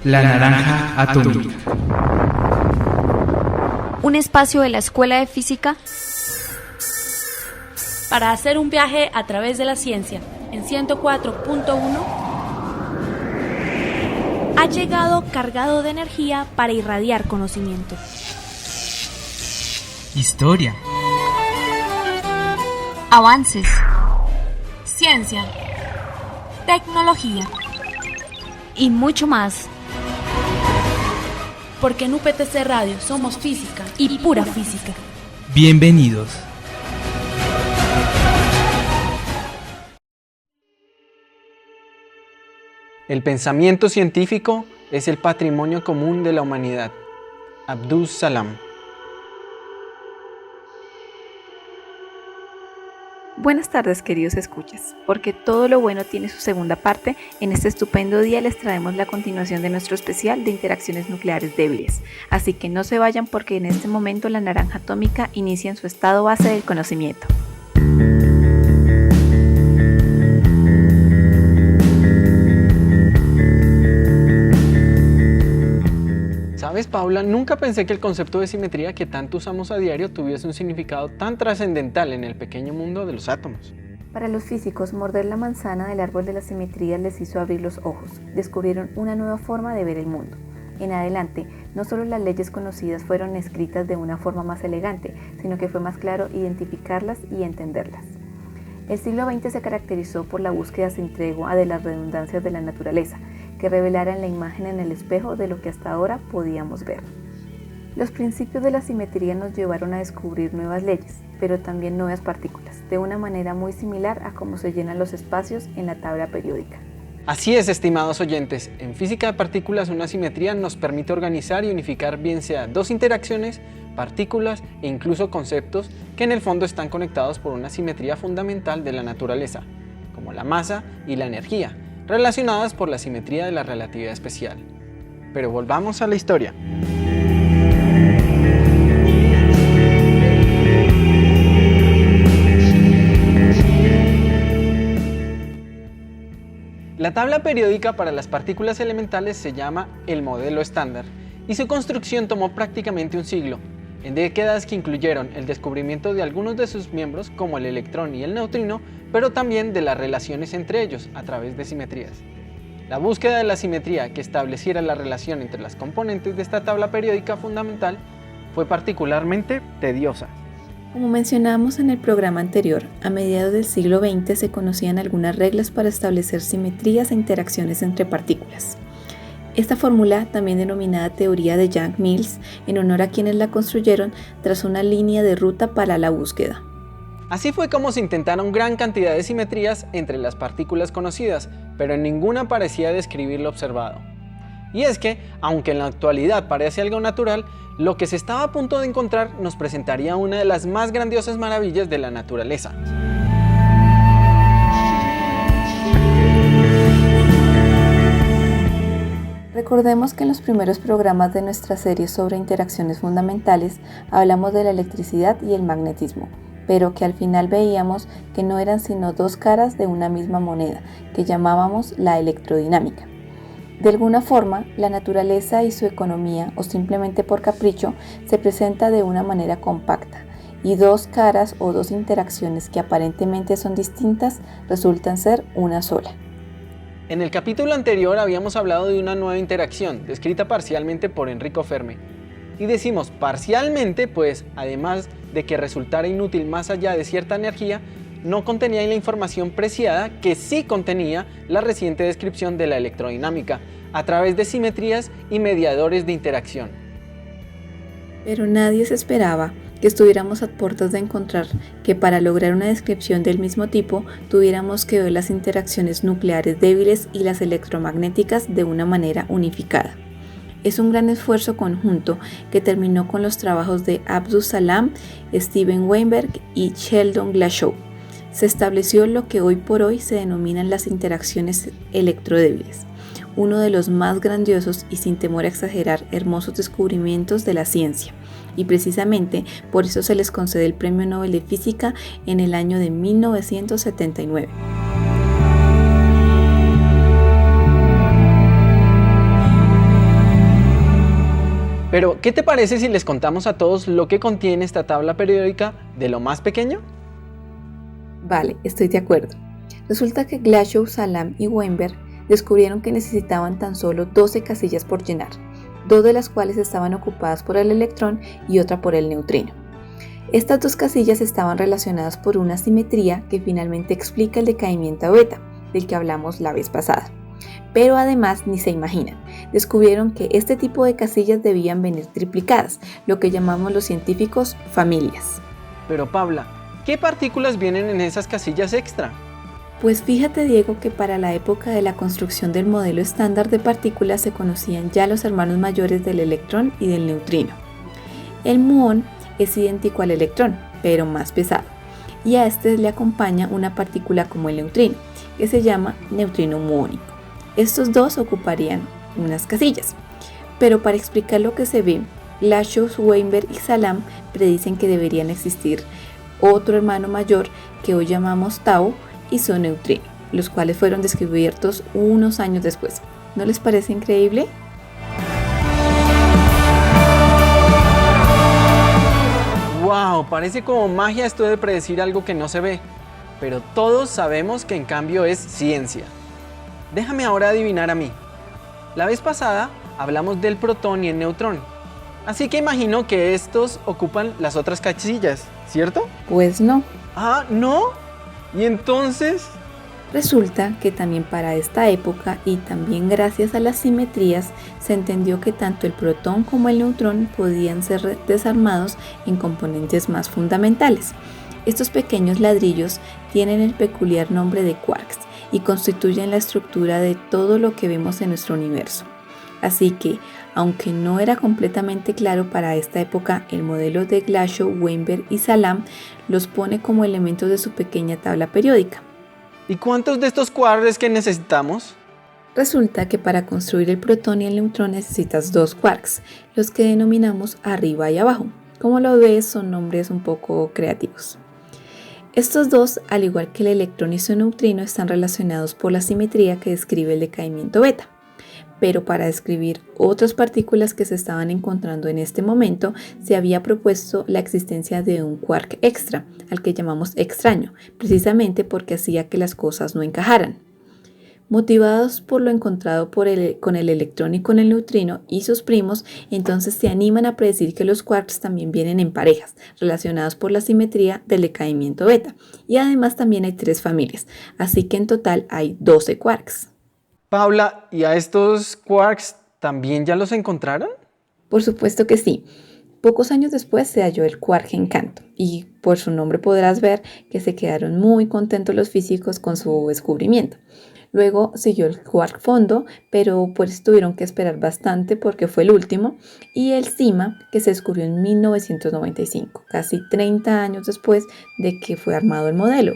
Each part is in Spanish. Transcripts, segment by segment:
La naranja atómica. Un espacio de la Escuela de Física para hacer un viaje a través de la ciencia. En 104.1 ha llegado cargado de energía para irradiar conocimiento. Historia. Avances. Ciencia. Tecnología. Y mucho más. Porque en UPTC Radio somos física y pura física. Bienvenidos. El pensamiento científico es el patrimonio común de la humanidad. Abdus Salam. Buenas tardes, queridos escuchas. Porque todo lo bueno tiene su segunda parte, en este estupendo día les traemos la continuación de nuestro especial de interacciones nucleares débiles. Así que no se vayan porque en este momento la naranja atómica inicia en su estado base del conocimiento. ¿Sabes, Paula? Nunca pensé que el concepto de simetría que tanto usamos a diario tuviese un significado tan trascendental en el pequeño mundo de los átomos. Para los físicos, morder la manzana del árbol de la simetría les hizo abrir los ojos. Descubrieron una nueva forma de ver el mundo. En adelante, no solo las leyes conocidas fueron escritas de una forma más elegante, sino que fue más claro identificarlas y entenderlas. El siglo XX se caracterizó por la búsqueda sin tregua de las redundancias de la naturaleza, que revelaran la imagen en el espejo de lo que hasta ahora podíamos ver. Los principios de la simetría nos llevaron a descubrir nuevas leyes, pero también nuevas partículas, de una manera muy similar a cómo se llenan los espacios en la tabla periódica. Así es, estimados oyentes, en física de partículas una simetría nos permite organizar y unificar bien sea dos interacciones, partículas e incluso conceptos que en el fondo están conectados por una simetría fundamental de la naturaleza, como la masa y la energía, relacionadas por la simetría de la relatividad especial. Pero volvamos a la historia. La tabla periódica para las partículas elementales se llama el modelo estándar y su construcción tomó prácticamente un siglo, en décadas que incluyeron el descubrimiento de algunos de sus miembros como el electrón y el neutrino, pero también de las relaciones entre ellos a través de simetrías. La búsqueda de la simetría que estableciera la relación entre las componentes de esta tabla periódica fundamental fue particularmente tediosa. Como mencionamos en el programa anterior, a mediados del siglo XX se conocían algunas reglas para establecer simetrías e interacciones entre partículas. Esta fórmula, también denominada teoría de Young-Mills, en honor a quienes la construyeron, trazó una línea de ruta para la búsqueda. Así fue como se intentaron gran cantidad de simetrías entre las partículas conocidas, pero en ninguna parecía describir lo observado. Y es que, aunque en la actualidad parece algo natural, lo que se estaba a punto de encontrar nos presentaría una de las más grandiosas maravillas de la naturaleza. Recordemos que en los primeros programas de nuestra serie sobre interacciones fundamentales hablamos de la electricidad y el magnetismo, pero que al final veíamos que no eran sino dos caras de una misma moneda, que llamábamos la electrodinámica. De alguna forma, la naturaleza y su economía, o simplemente por capricho, se presenta de una manera compacta, y dos caras o dos interacciones que aparentemente son distintas resultan ser una sola. En el capítulo anterior habíamos hablado de una nueva interacción, descrita parcialmente por Enrico Fermi. Y decimos parcialmente, pues además de que resultara inútil más allá de cierta energía, no contenía la información preciada que sí contenía la reciente descripción de la electrodinámica, a través de simetrías y mediadores de interacción. Pero nadie se esperaba que estuviéramos a puertas de encontrar que para lograr una descripción del mismo tipo tuviéramos que ver las interacciones nucleares débiles y las electromagnéticas de una manera unificada. Es un gran esfuerzo conjunto que terminó con los trabajos de Abdus Salam, Steven Weinberg y Sheldon Glashow. Se estableció lo que hoy por hoy se denominan las interacciones electrodébiles, uno de los más grandiosos y, sin temor a exagerar, hermosos descubrimientos de la ciencia, y precisamente por eso se les concede el Premio Nobel de Física en el año de 1979. Pero, ¿qué te parece si les contamos a todos lo que contiene esta tabla periódica de lo más pequeño? Vale, estoy de acuerdo. Resulta que Glashow, Salam y Weinberg descubrieron que necesitaban tan solo 12 casillas por llenar, 2 de las cuales estaban ocupadas por el electrón y otra por el neutrino. Estas 2 casillas estaban relacionadas por una simetría que finalmente explica el decaimiento beta, del que hablamos la vez pasada. Pero además, ni se imaginan, descubrieron que este tipo de casillas debían venir triplicadas, lo que llamamos los científicos familias. Pero Paula, ¿qué partículas vienen en esas casillas extra? Pues fíjate, Diego, que para la época de la construcción del modelo estándar de partículas se conocían ya los hermanos mayores del electrón y del neutrino. El muón es idéntico al electrón, pero más pesado, y a este le acompaña una partícula como el neutrino, que se llama neutrino muónico. Estos dos ocuparían unas casillas, pero para explicar lo que se ve, Glashow, Weinberg y Salam predicen que deberían existir otro hermano mayor que hoy llamamos tau y su neutrino, los cuales fueron descubiertos unos años después. ¿No les parece increíble? ¡Wow! Parece como magia esto de predecir algo que no se ve, pero todos sabemos que en cambio es ciencia. Déjame ahora adivinar a mí. La vez pasada hablamos del protón y el neutrón, así que imagino que estos ocupan las otras casillas, ¿cierto? Pues no. Ah, ¿no? ¿Y entonces? Resulta que también para esta época y también gracias a las simetrías se entendió que tanto el protón como el neutrón podían ser desarmados en componentes más fundamentales. Estos pequeños ladrillos tienen el peculiar nombre de quarks y constituyen la estructura de todo lo que vemos en nuestro universo. Así que, aunque no era completamente claro para esta época, el modelo de Glashow, Weinberg y Salam los pone como elementos de su pequeña tabla periódica. ¿Y cuántos de estos quarks que necesitamos? Resulta que para construir el protón y el neutrón necesitas 2 quarks, los que denominamos arriba y abajo. Como lo ves, son nombres un poco creativos. Estos dos, al igual que el electrón y su neutrino, están relacionados por la simetría que describe el decaimiento beta. Pero para describir otras partículas que se estaban encontrando en este momento, se había propuesto la existencia de un quark extra, al que llamamos extraño, precisamente porque hacía que las cosas no encajaran. Motivados por lo encontrado con el electrón y con el neutrino y sus primos, entonces se animan a predecir que los quarks también vienen en parejas, relacionados por la simetría del decaimiento beta. Y además también hay 3 familias, así que en total hay 12 quarks. Paula, ¿y a estos quarks también ya los encontraron? Por supuesto que sí. Pocos años después se halló el quark encanto y por su nombre podrás ver que se quedaron muy contentos los físicos con su descubrimiento. Luego siguió el quark fondo, pero pues tuvieron que esperar bastante porque fue el último, y el CIMA, que se descubrió en 1995, casi 30 años después de que fue armado el modelo.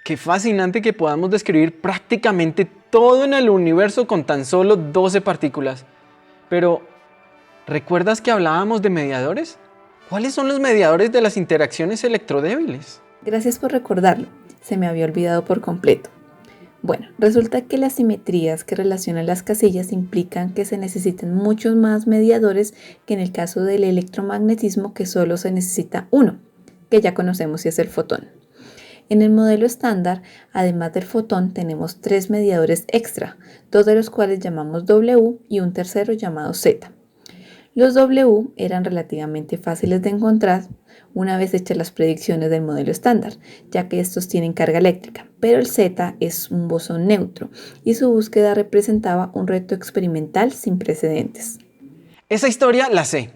Qué fascinante que podamos describir prácticamente todo en el universo con tan solo 12 partículas. Pero, ¿recuerdas que hablábamos de mediadores? ¿Cuáles son los mediadores de las interacciones electrodébiles? Gracias por recordarlo, se me había olvidado por completo. Bueno, resulta que las simetrías que relacionan las casillas implican que se necesitan muchos más mediadores que en el caso del electromagnetismo, que solo se necesita uno, que ya conocemos y es el fotón. En el modelo estándar, además del fotón, tenemos 3 mediadores extra, 2 de los cuales llamamos W y un tercero llamado Z. Los W eran relativamente fáciles de encontrar una vez hechas las predicciones del modelo estándar, ya que estos tienen carga eléctrica, pero el Z es un bosón neutro y su búsqueda representaba un reto experimental sin precedentes. Esa historia la sé.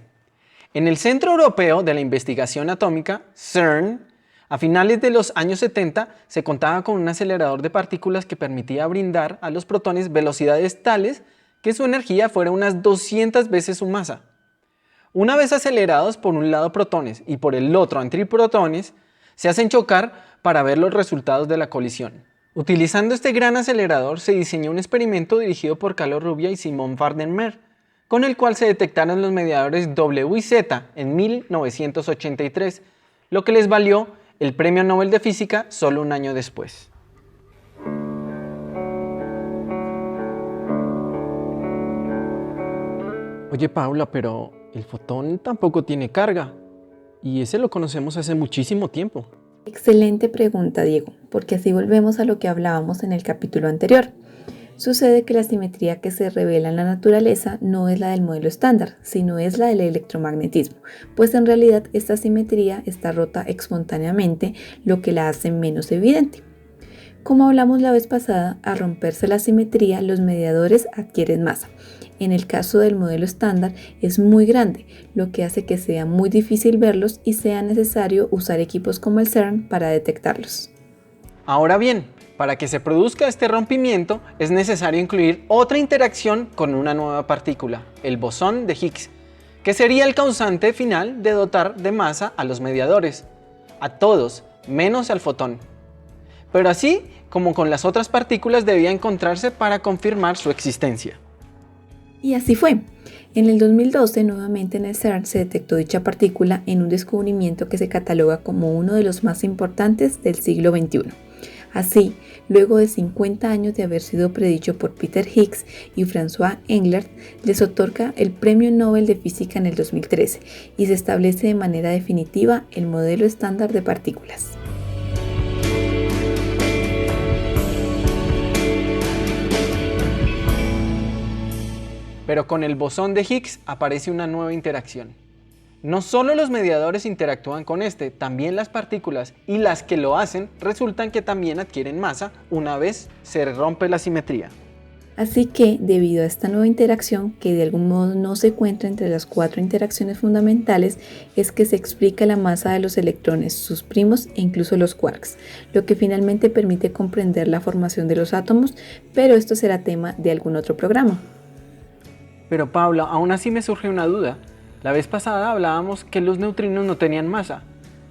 En el Centro Europeo de la Investigación Atómica, CERN, a finales de los años 70 se contaba con un acelerador de partículas que permitía brindar a los protones velocidades tales que su energía fuera unas 200 veces su masa. Una vez acelerados por un lado protones y por el otro antiprotones, se hacen chocar para ver los resultados de la colisión. Utilizando este gran acelerador se diseñó un experimento dirigido por Carlos Rubbia y Simon Vardenmer, con el cual se detectaron los mediadores W y Z en 1983, lo que les valió el Premio Nobel de Física solo un año después. Oye Paula, pero el fotón tampoco tiene carga y ese lo conocemos hace muchísimo tiempo. Excelente pregunta, Diego, porque así volvemos a lo que hablábamos en el capítulo anterior. Sucede que la simetría que se revela en la naturaleza no es la del modelo estándar, sino es la del electromagnetismo, pues en realidad esta simetría está rota espontáneamente, lo que la hace menos evidente. Como hablamos la vez pasada, al romperse la simetría, los mediadores adquieren masa. En el caso del modelo estándar es muy grande, lo que hace que sea muy difícil verlos y sea necesario usar equipos como el CERN para detectarlos. Ahora bien, para que se produzca este rompimiento es necesario incluir otra interacción con una nueva partícula, el bosón de Higgs, que sería el causante final de dotar de masa a los mediadores, a todos, menos al fotón. Pero así como con las otras partículas debía encontrarse para confirmar su existencia. Y así fue. En el 2012, nuevamente en el CERN se detectó dicha partícula en un descubrimiento que se cataloga como uno de los más importantes del siglo XXI. Así, luego de 50 años de haber sido predicho por Peter Higgs y François Englert, les otorga el Premio Nobel de Física en el 2013 y se establece de manera definitiva el modelo estándar de partículas. Pero con el bosón de Higgs aparece una nueva interacción. No solo los mediadores interactúan con este, también las partículas, y las que lo hacen resultan que también adquieren masa una vez se rompe la simetría. Así que, debido a esta nueva interacción, que de algún modo no se encuentra entre las 4 interacciones fundamentales, es que se explica la masa de los electrones, sus primos e incluso los quarks, lo que finalmente permite comprender la formación de los átomos, pero esto será tema de algún otro programa. Pero Paula, aún así me surge una duda. La vez pasada hablábamos que los neutrinos no tenían masa.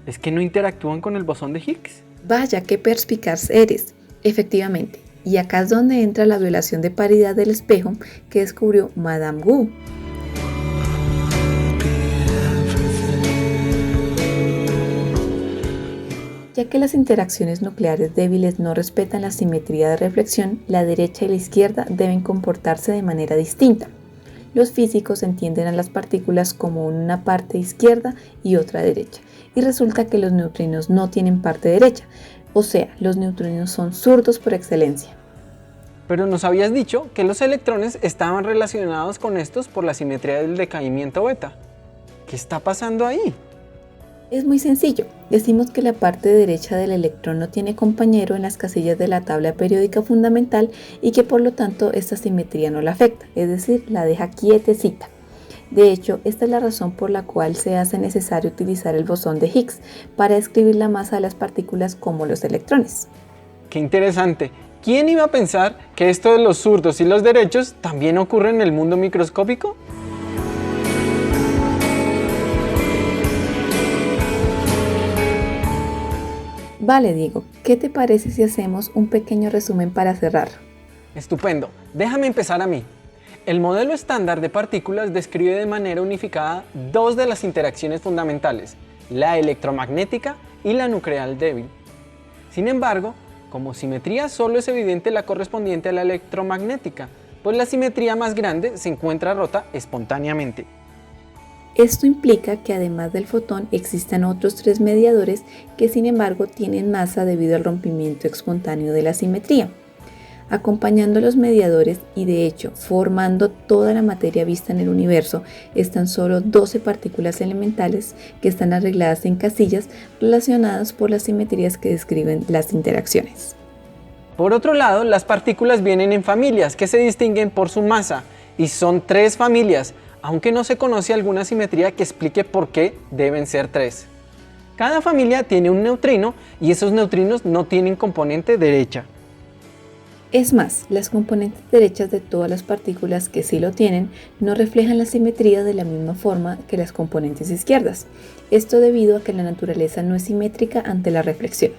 ¿Es que no interactúan con el bosón de Higgs? Vaya, qué perspicaz eres. Efectivamente. Y acá es donde entra la violación de paridad del espejo que descubrió Madame Wu. Ya que las interacciones nucleares débiles no respetan la simetría de reflexión, la derecha y la izquierda deben comportarse de manera distinta. Los físicos entienden a las partículas como una parte izquierda y otra derecha, y resulta que los neutrinos no tienen parte derecha, o sea, los neutrinos son zurdos por excelencia. Pero nos habías dicho que los electrones estaban relacionados con estos por la simetría del decaimiento beta. ¿Qué está pasando ahí? Es muy sencillo. Decimos que la parte derecha del electrón no tiene compañero en las casillas de la tabla periódica fundamental y que por lo tanto esta simetría no la afecta, es decir, la deja quietecita. De hecho, esta es la razón por la cual se hace necesario utilizar el bosón de Higgs para describir la masa de las partículas como los electrones. ¡Qué interesante! ¿Quién iba a pensar que esto de los zurdos y los derechos también ocurre en el mundo microscópico? Vale, Diego, ¿qué te parece si hacemos un pequeño resumen para cerrar? Estupendo, déjame empezar a mí. El modelo estándar de partículas describe de manera unificada dos de las interacciones fundamentales, la electromagnética y la nuclear débil. Sin embargo, como simetría solo es evidente la correspondiente a la electromagnética, pues la simetría más grande se encuentra rota espontáneamente. Esto implica que además del fotón existan otros 3 mediadores que sin embargo tienen masa debido al rompimiento espontáneo de la simetría. Acompañando a los mediadores y de hecho formando toda la materia vista en el universo están solo 12 partículas elementales que están arregladas en casillas relacionadas por las simetrías que describen las interacciones. Por otro lado, las partículas vienen en familias que se distinguen por su masa y son 3 familias, aunque no se conoce alguna simetría que explique por qué deben ser 3. Cada familia tiene un neutrino y esos neutrinos no tienen componente derecha. Es más, las componentes derechas de todas las partículas que sí lo tienen no reflejan la simetría de la misma forma que las componentes izquierdas. Esto debido a que la naturaleza no es simétrica ante la reflexión.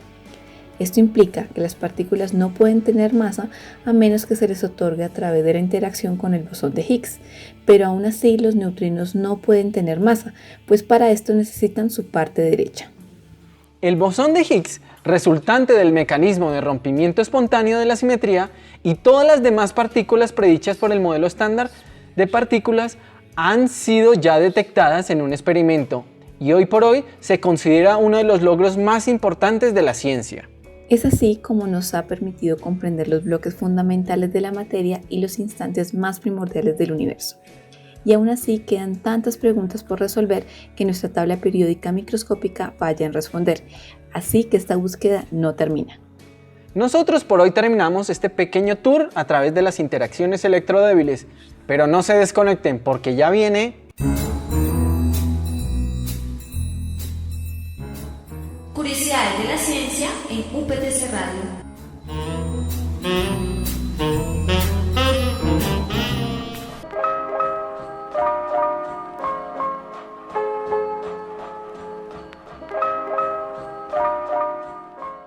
Esto implica que las partículas no pueden tener masa a menos que se les otorgue a través de la interacción con el bosón de Higgs, pero aún así los neutrinos no pueden tener masa, pues para esto necesitan su parte derecha. El bosón de Higgs, resultante del mecanismo de rompimiento espontáneo de la simetría, y todas las demás partículas predichas por el modelo estándar de partículas han sido ya detectadas en un experimento y hoy por hoy se considera uno de los logros más importantes de la ciencia. Es así como nos ha permitido comprender los bloques fundamentales de la materia y los instantes más primordiales del universo. Y aún así quedan tantas preguntas por resolver que nuestra tabla periódica microscópica falla en responder, así que esta búsqueda no termina. Nosotros por hoy terminamos este pequeño tour a través de las interacciones electrodébiles, pero no se desconecten porque ya viene... Curiosidades de la ciencia en UPTC Radio.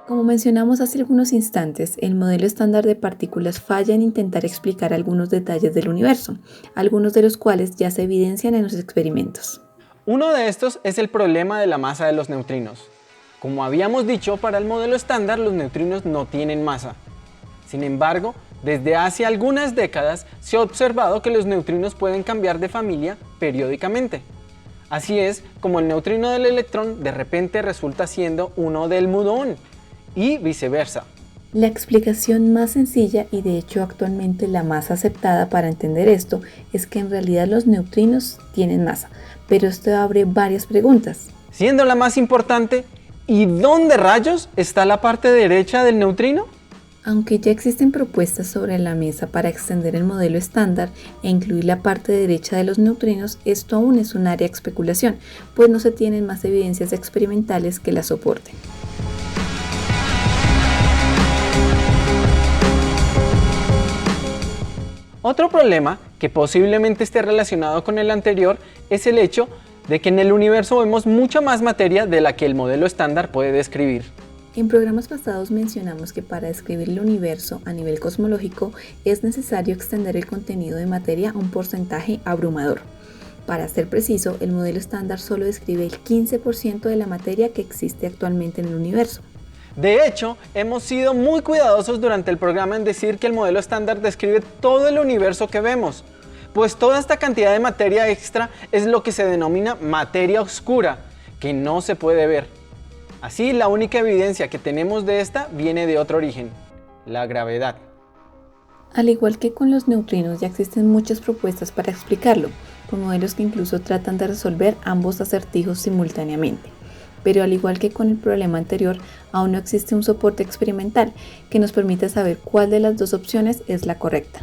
Como mencionamos hace algunos instantes, el modelo estándar de partículas falla en intentar explicar algunos detalles del universo, algunos de los cuales ya se evidencian en los experimentos. Uno de estos es el problema de la masa de los neutrinos. Como habíamos dicho, para el modelo estándar los neutrinos no tienen masa. Sin embargo, desde hace algunas décadas se ha observado que los neutrinos pueden cambiar de familia periódicamente. Así es como el neutrino del electrón de repente resulta siendo uno del muón y viceversa. La explicación más sencilla y de hecho actualmente la más aceptada para entender esto es que en realidad los neutrinos tienen masa, pero esto abre varias preguntas. Siendo la más importante, ¿y dónde rayos está la parte derecha del neutrino? Aunque ya existen propuestas sobre la mesa para extender el modelo estándar e incluir la parte derecha de los neutrinos, esto aún es un área de especulación, pues no se tienen más evidencias experimentales que la soporten. Otro problema que posiblemente esté relacionado con el anterior es el hecho de que en el universo vemos mucha más materia de la que el modelo estándar puede describir. En programas pasados mencionamos que para describir el universo a nivel cosmológico es necesario extender el contenido de materia a un porcentaje abrumador. Para ser preciso, el modelo estándar solo describe el 15% de la materia que existe actualmente en el universo. De hecho, hemos sido muy cuidadosos durante el programa en decir que el modelo estándar describe todo el universo que vemos, pues toda esta cantidad de materia extra es lo que se denomina materia oscura, que no se puede ver. Así, la única evidencia que tenemos de esta viene de otro origen, la gravedad. Al igual que con los neutrinos, ya existen muchas propuestas para explicarlo, con modelos que incluso tratan de resolver ambos acertijos simultáneamente. Pero al igual que con el problema anterior, aún no existe un soporte experimental que nos permita saber cuál de las dos opciones es la correcta.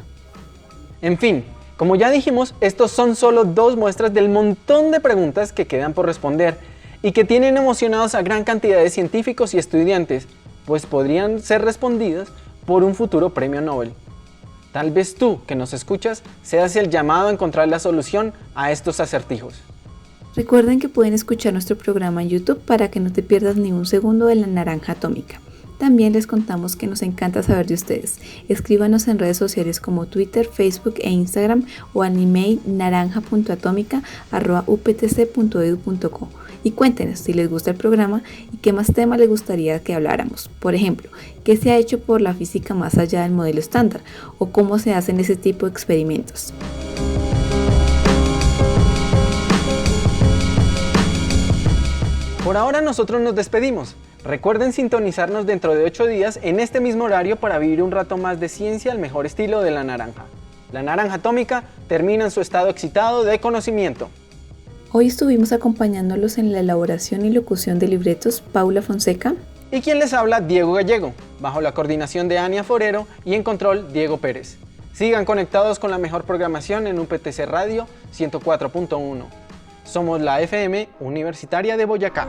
En fin, como ya dijimos, estos son solo 2 muestras del montón de preguntas que quedan por responder y que tienen emocionados a gran cantidad de científicos y estudiantes, pues podrían ser respondidas por un futuro premio Nobel. Tal vez tú, que nos escuchas, seas el llamado a encontrar la solución a estos acertijos. Recuerden que pueden escuchar nuestro programa en YouTube para que no te pierdas ni un segundo de la naranja atómica. También les contamos que nos encanta saber de ustedes. Escríbanos en redes sociales como Twitter, Facebook e Instagram o al email naranja.atomica@uptc.edu.co y cuéntenos si les gusta el programa y qué más temas les gustaría que habláramos. Por ejemplo, qué se ha hecho por la física más allá del modelo estándar o cómo se hacen ese tipo de experimentos. Por ahora nosotros nos despedimos. Recuerden sintonizarnos dentro de 8 días en este mismo horario para vivir un rato más de ciencia al mejor estilo de la naranja. La naranja atómica termina en su estado excitado de conocimiento. Hoy estuvimos acompañándolos en la elaboración y locución de libretos Paula Fonseca Y quien les habla, Diego Gallego, bajo la coordinación de Ania Forero y en control, Diego Pérez. Sigan conectados con la mejor programación en UPTC Radio 104.1. Somos la FM Universitaria de Boyacá.